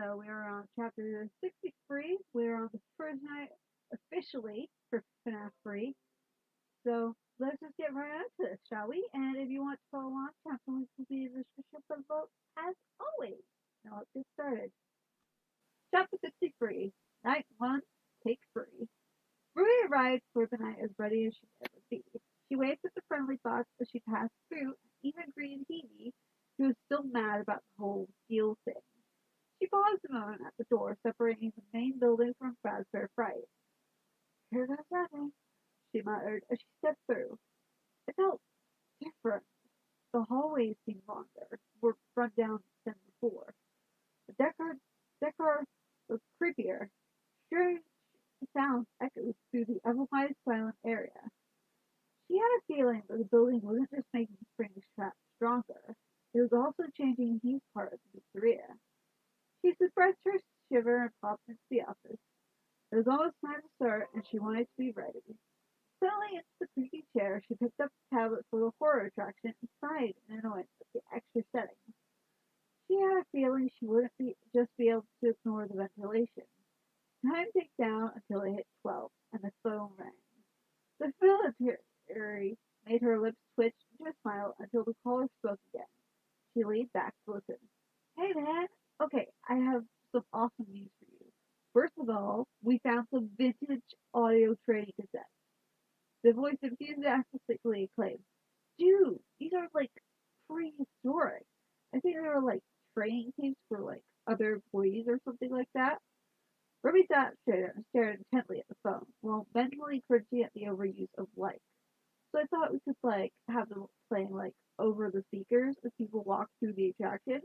So we're on chapter 63. We're on the first night officially for FNAF 3. So let's just get right into this, shall we? And if you want to follow along, chapter links will be in the description below as always. Now let's get started. Chapter 63, Night 1, Take 3. Ruby arrived for the night as ready as she'd ever be. She waved at the friendly thoughts as she passed through and even greeted Hebe, who was still mad about the whole deal thing. She paused a moment at the door separating the main building from Fazbear Fright. Here goes nothing, she muttered as she stepped through. It felt different. The hallways seemed longer, were run down than before. The decor was creepier. Strange sounds echoed through the otherwise silent area. She had a feeling that the building wasn't just making Springtrap stronger, it was also changing his part of the pizzeria. She suppressed her shiver and popped into the office. It was almost time to start, and she wanted to be ready. Settling into the creaky chair, she picked up the tablet for the horror attraction and sighed in annoyance at the extra settings. She had a feeling she wouldn't just be able to ignore the ventilation. Time ticked down until it hit 12, and the phone rang. The familiarity made her lips twitch into a smile until the caller spoke again. She leaned back to listen. Hey man, okay, I have some awesome news for you. First of all, we found some vintage audio trading cassettes. The voice enthusiastically exclaimed, dude, these are like prehistoric. I think they were like training tapes for like other employees or something like that. Ruby sat straight and stared intently at the phone, while mentally cringing at the overuse of like. So I thought we could like have them playing like over the speakers as people walk through the attraction.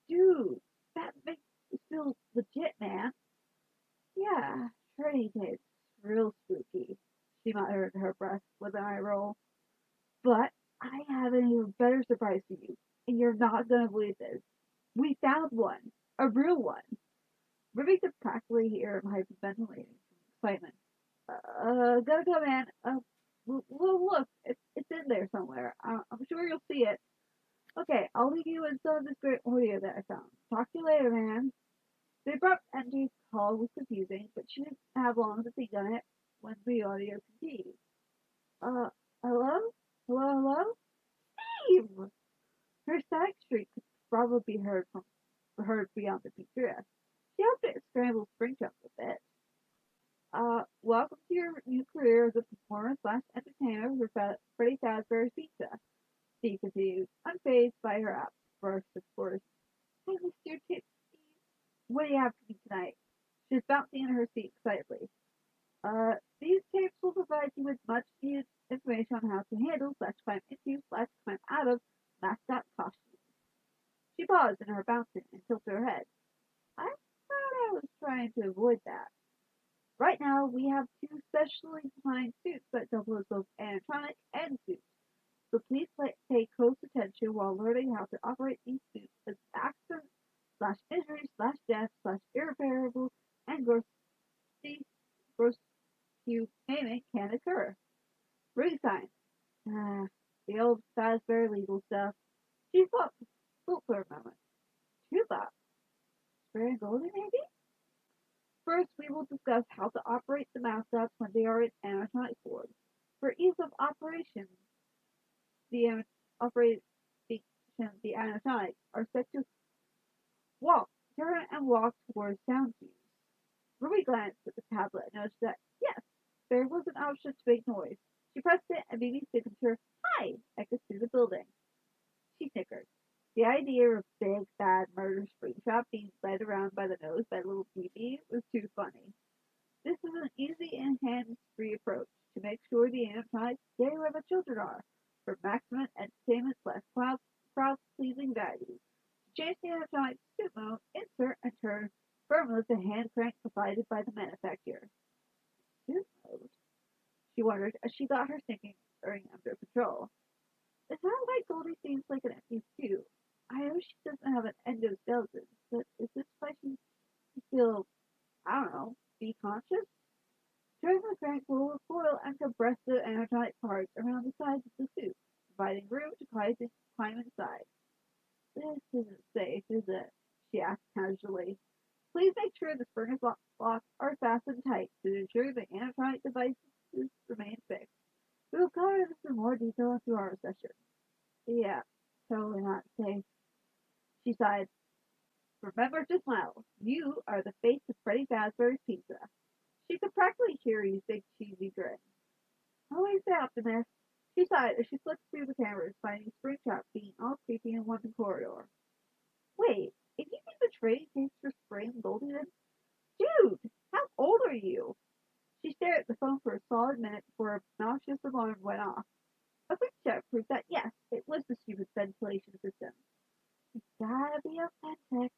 Dude, that makes it feel legit, man. Yeah, trading tapes. Real spooky. She muttered under her breath with an eye roll. But I have an even better surprise for you, and you're not gonna believe this. We found one. A real one. Ruby could practically hear him hyperventilating from excitement. Gotta go, man. Well, look, it's in there somewhere. I'm sure you'll see it. Okay, I'll leave you with some of this great audio that I found. Talk to you later, man. The abrupt end to his call was confusing, but she didn't have long to think on it when the audio continued. Uh, hello? Hello? Steve! Her static shriek could probably be heard beyond the pizzeria. She hoped it scrambled Springtrap a bit. Welcome to your new career as a performer slash entertainer for Freddy Fazbear's Pizza. Steve continued, unfazed by her outburst of course. Hey, Mr. Tip, what do you have for me tonight? She was bouncing in her seat excitedly. These tapes will provide you with much needed information on how to handle slash climb into slash climb out of mascot costumes. She paused in her bouncing and tilted her head. I thought I was trying to avoid that. Right now, we have two specially designed suits that double as both animatronic and suits. So please pay close attention while learning how to operate these suits as accidents slash injury slash death slash irreparable and gross payment can occur. Resign. Ah, the old Fazbear legal stuff. She thought for a moment. Two thoughts. Spare and Goldie, maybe? First, we will discuss how to operate the mascots when they are in animatronic form. For ease of operation, the operation the animatronics are set to walk, turn, and walk towards sound cues. Ruby glanced at the tablet and noticed that, yes, there was an option to make noise. She pressed it, and Bibi's signature, "Hi," echoed through the building. She snickered. The idea of a big, bad murder Springtrap being led around by the nose by little Bibi was too funny. This is an easy and hands-free approach to make sure the animatronics stay where the children are, for maximum entertainment slash crowd-pleasing value. To change the animatronic suit mode, insert and turn firmly with the hand crank provided by the manufacturer. Suit mode? She wondered as she got her thinking under control. It sounds like Goldie seems like an empty suit. I know she doesn't have an endoskeleton, but is this why she feels, I don't know, be conscious? Turn the crank will recoil and compress the animatronic parts around the sides of the suit, providing room to climb inside. This isn't safe, is it? She asked casually. Please make sure the spring locks are fastened tight to ensure the animatronic devices remain fixed. We will cover this in more detail in 2 hour session. Yeah, totally not safe. She sighed. Remember to smile. You are the face of Freddy Fazbear's Pizza. She could practically hear his big cheesy grin. Always the optimist. She sighed as she flipped through the cameras, finding Springtrap being all creepy in one corridor. Wait, if you think the trade takes for Spring Golden, dude, how old are you? She stared at the phone for a solid minute before a nauseous alarm went off. A quick check proved that yes, it was the stupid ventilation system. It's gotta be authentic,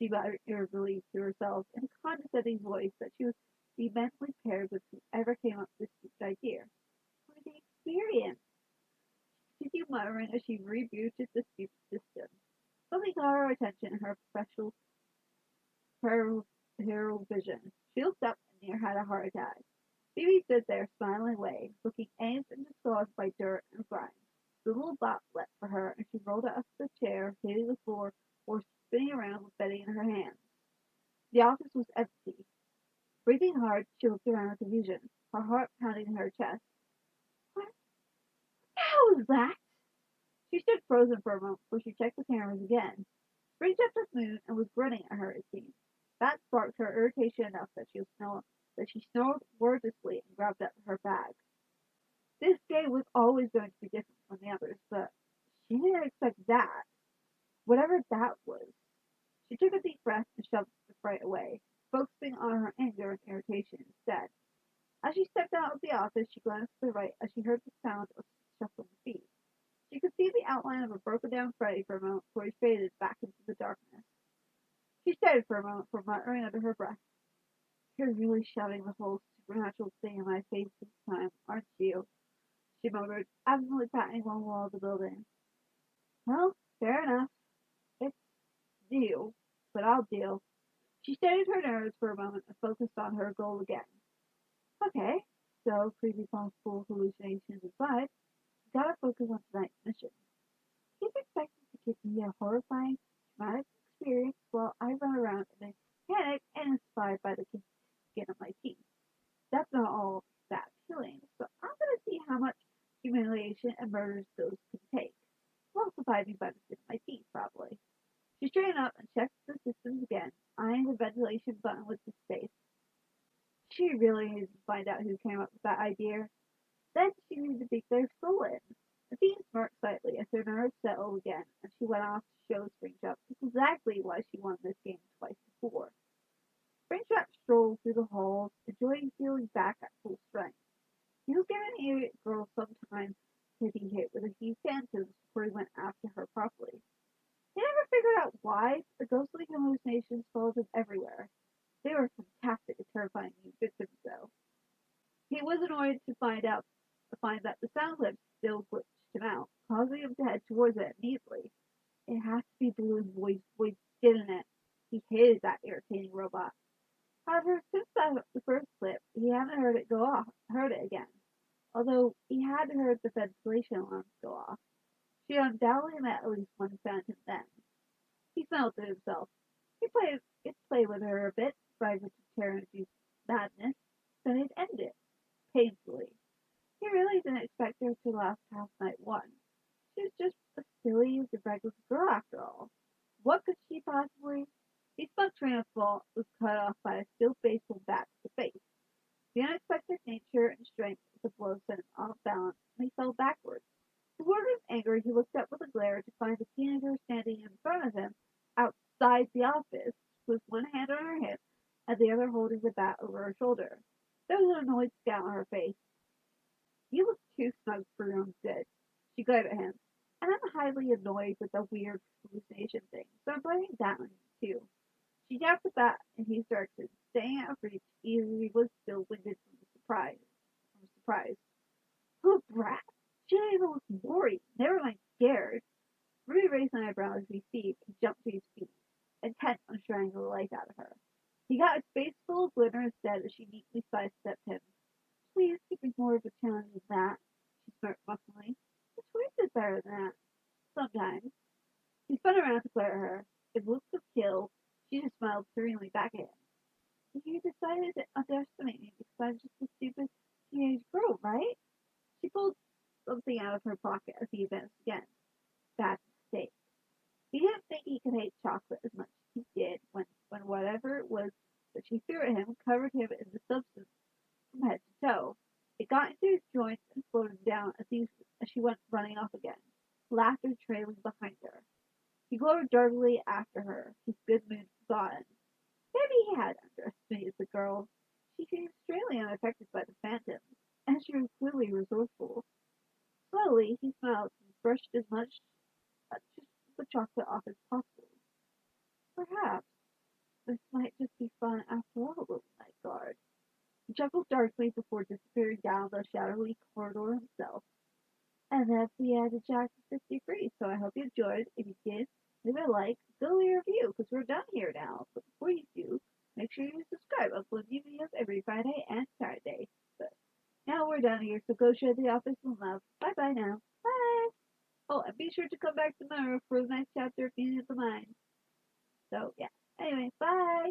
she muttered irritably to herself in a condescending voice that she would be mentally paired with whoever came up with this stupid idea. For the experience, she continued muttering as she rebooted the stupid system. Something caught her attention in her professional peripheral vision. She looked up and near had a heart attack. Phoebe stood there, smiling away, looking angst and discolored by dirt and grime. The little bot leapt for her, and she rolled out of the chair, hitting the floor, or spinning around with Betty in her hands. The office was empty. Breathing hard, she looked around in confusion, her heart pounding in her chest. What the hell is that? She stood frozen for a moment before she checked the cameras again. Springtrap took Moon and was grinning at her, it seemed. That sparked her irritation enough that she snarled wordlessly and grabbed at her bag. This day was always going to be different from the others, but she didn't expect that. Whatever that was. She took a deep breath and shoved the fright away, focusing on her anger and irritation instead. As she stepped out of the office, she glanced to the right as she heard the sound of shuffling feet. She could see the outline of a broken down Freddy for a moment before he faded back into the darkness. She stared for a moment before muttering under her breath. You're really shoving the whole supernatural thing in my face this time, aren't you? She murmured, absently patting one wall of the building. Well, fair enough. It's due, but I'll deal. She steadied her nerves for a moment and focused on her goal again. Okay, so creepy possible hallucinations aside, gotta focus on tonight's mission. He's expected to give me a horrifying, traumatic experience while I run around in a panic and inspired by the skin of my teeth. That's not all that appealing, so I'm gonna see how much humiliation and murder those can take. Falsify me by the skin of my teeth, probably. She straightened up and checked the systems again, eyeing the ventilation button with distaste. She really needs to find out who came up with that idea. Then she needed to beat their soul in. The team smirked slightly as her nerves settled again, and she went off to show Springtrap exactly why she won this game twice before. Springtrap strolled through the halls, enjoying feeling back at full strength. He was giving the idiot girl some time to be hit with a few phantoms before he went after her properly. He never figured out why the ghostly hallucinations followed him everywhere. They were fantastic at terrifying new victims, though. He was annoyed to find that the sound clip still glitched him out, causing him to head towards it immediately. It has to be Blue's voice, didn't it? He hated that irritating robot. However, since the first clip, he hadn't heard it again. Although he had heard the ventilation alarms go off. She undoubtedly met at least one phantom then. He smiled to himself. He'd play with her a bit, private to Terran's madness, then he'd end it, painfully. He really didn't expect her to last past night one. She was just as silly as a regular girl after all. What could she possibly? His smug train of thought was cut off by a still baseball bat to the face. The unexpected nature and strength of the blow sent him off balance, and he fell backwards. To ward his anger, he looked up with a glare to find the teenager standing in front of him, outside the office, with one hand on her hip and the other holding the bat over her shoulder. There was an annoyed scowl on her face. You look too smug for your own good. She glared at him. And I'm highly annoyed with the weird hallucination thing, so I'm blaming that on you too. She jabbed the bat in his direction, staying out of reach, even as he was still winded from surprise. Oh, brat! She didn't even look worried, never mind scared. Ruby raised an eyebrow as he received and jumped to his feet, intent on strangling the life out of her. He got his face full of glitter instead as she neatly sidestepped him. Please give me more of a challenge than that, she smirked mufflingly. The twins is better than that. Sometimes. He spun around to glare at her, his looks of kill She just smiled serenely back at him. You decided to underestimate me because I'm just a stupid teenage girl, right? She pulled something out of her pocket as he advanced again. Bad mistake. He didn't think he could hate chocolate as much as he did when whatever it was that she threw at him covered him in the substance from head to toe. It got into his joints and slowed him down as she went running off again, laughter trailing behind her. He glowered darkly after her, his good mood forgotten. Maybe he had underestimated the girl. She seemed strangely unaffected by the phantom, and she was clearly resourceful. Slowly, he smiled and brushed as much just the chocolate off as possible. Perhaps this might just be fun after all, little night guard. He chuckled darkly before disappearing down the shadowy corridor himself. And that's the end of chapter 53. So I hope you enjoyed. If you did, leave a like, go leave a review, because we're done here now. But before you do, make sure you subscribe. I upload new videos every Friday and Saturday. But now we're done here, so go show the office some love. Bye bye now. Bye. Oh, and be sure to come back tomorrow for the next chapter of Meaning of the Mind. So yeah. Anyway, bye.